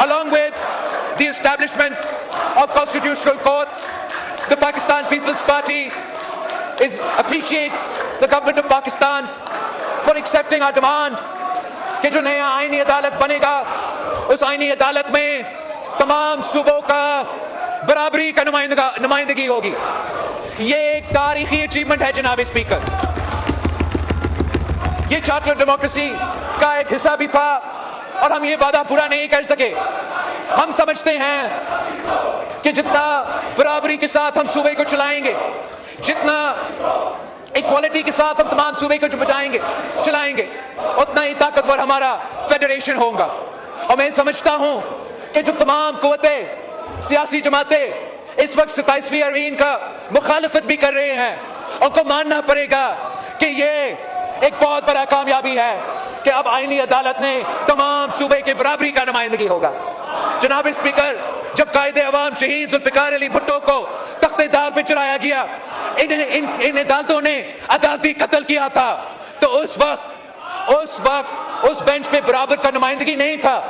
Along with the establishment of constitutional courts, the Pakistan People's Party appreciates the government of Pakistan for accepting our demand کہ جو نیا آئینی عدالت بنے گا اس آئینی عدالت میں تمام صوبوں کا برابری کا نمائندگی ہوگی. یہ ایک تاریخی اچیومنٹ ہے جناب اسپیکر. یہ چارٹر ڈیموکریسی کا ایک حصہ بھی تھا اور ہم یہ وعدہ پورا نہیں کر سکے. ہم سمجھتے ہیں کہ جتنا برابری کے ساتھ ہم صوبے کو چلائیں گے, جتنا ایکوالٹی کے ساتھ ہم تمام صوبے کو چلائیں گے, اتنا ہی طاقتور ہمارا فیڈریشن ہوگا. اور میں سمجھتا ہوں کہ جو تمام قوتیں, سیاسی جماعتیں اس وقت 27ویں آئین کا مخالفت بھی کر رہے ہیں, ان کو ماننا پڑے گا کہ یہ ایک بہت بڑا کامیابی ہے کہ اب آئینی عدالت نے تمام صوبے کے برابری کا نمائندگی ہوگا. جناب اسپیکر, جب قائد عوام شہید ذوالفقار علی بھٹو کو تخت دار پہ چڑھایا گیا, ان عدالتوں نے عدالتی قتل کیا تھا, تو اس وقت اس بینچ پہ برابر کا نمائندگی نہیں تھا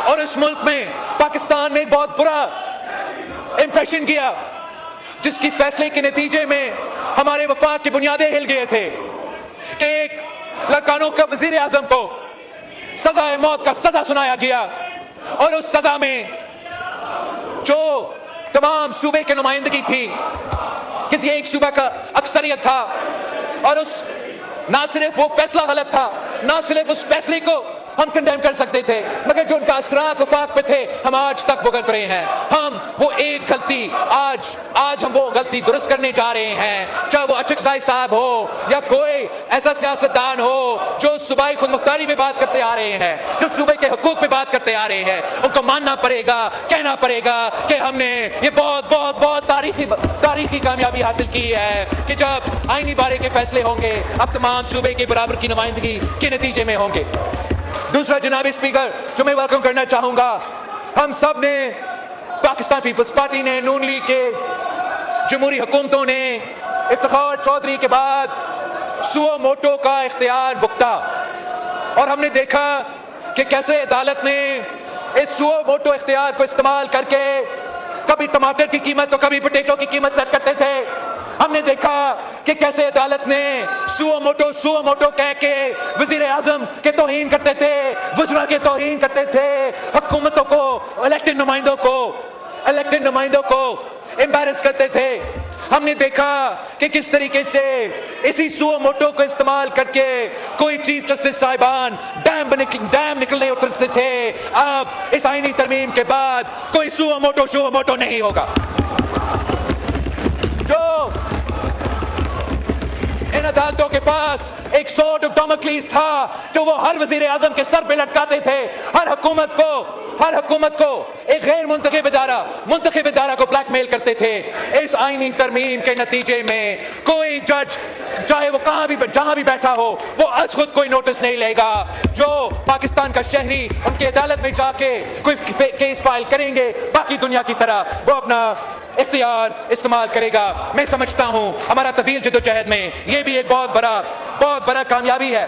اور اس ملک میں پاکستان نے بہت برا امپریشن کیا, جس کی فیصلے کے نتیجے میں ہمارے وفاق کی بنیادیں ہل گئے تھے کہ ایک لڑکانوں کا وزیر اعظم کو سزائے موت کا سزا سنایا گیا اور اس سزا میں جو تمام صوبے کی نمائندگی تھی کسی ایک صوبہ کا اکثریت تھا, اور اس نہ صرف وہ فیصلہ غلط تھا, نہ صرف اس فیصلے کو ہم کنڈیم کر سکتے تھے, مگر جو ان کا اثرات وفاق پہ تھے ہم آج تک بھگت رہے ہیں. ہم وہ ایک غلطی آج ہم وہ غلطی درست کرنے جا رہے ہیں, چاہے وہ اچکزائی صاحب ہو یا کوئی ایسا سیاستدان ہو جو صوبائی خود مختاری پہ بات کرتے آ رہے ہیں, جو صوبے کے حقوق پہ بات کرتے آ رہے ہیں. ان کو ماننا پڑے گا, کہنا پڑے گا کہ ہم نے یہ بہت بہت بہت تاریخی کامیابی حاصل کی ہے کہ جب آئینی بارے کے فیصلے ہوں گے اب تمام صوبے کے برابر کی نمائندگی کے نتیجے میں ہوں گے. دوسرا جناب اسپیکر جو میں ویلکم کرنا چاہوں گا, ہم سب نے, پاکستان پیپلز پارٹی نے, نون لیگ کے جمہوری حکومتوں نے افتخار چودھری کے بعد سو موٹو کا اختیار بکتا, اور ہم نے دیکھا کہ کیسے عدالت نے اس سو موٹو اختیار کو استعمال کر کے کبھی ٹماٹر کی قیمت تو کبھی پوٹیٹو کی قیمت سیٹ کرتے تھے. ہم نے دیکھا کہ کیسے عدالت نے سو موٹو کہہ کے وزیر اعظم کے توہین کرتے تھے, وزراء کے توہین کرتے تھے, حکومتوں کو, الیکٹڈ نمائندوں کو امبیرس کرتے تھے. ہم نے دیکھا کہ کس طریقے سے اسی سو موٹو کو استعمال کر کے کوئی چیف جسٹس صاحبان ڈیم نکلنے اترتے تھے. اب اس آئینی ترمیم کے بعد کوئی سو موٹو نہیں ہوگا. جو ان عدالتوں کے پاس ایک سورڈ آف ڈیموکلیس تھا جو وہ ہر وزیر اعظم کے سر پہ لٹکاتے تھے, ہر حکومت کو ایک غیر منتخب ادارہ کو بلیک میل کرتے تھے. اس آئینی ترمیم کے نتیجے میں کوئی جج چاہے وہ جہاں بھی بیٹھا ہو وہ از خود کوئی نوٹس نہیں لے گا. جو پاکستان کا شہری ان کی عدالت میں جا کے کوئی کیس فائل کریں گے باقی دنیا کی طرح وہ اپنا اختیار استعمال کرے گا. میں سمجھتا ہوں ہمارا طویل جدوجہد میں یہ بھی ایک بہت بڑا کامیابی ہے.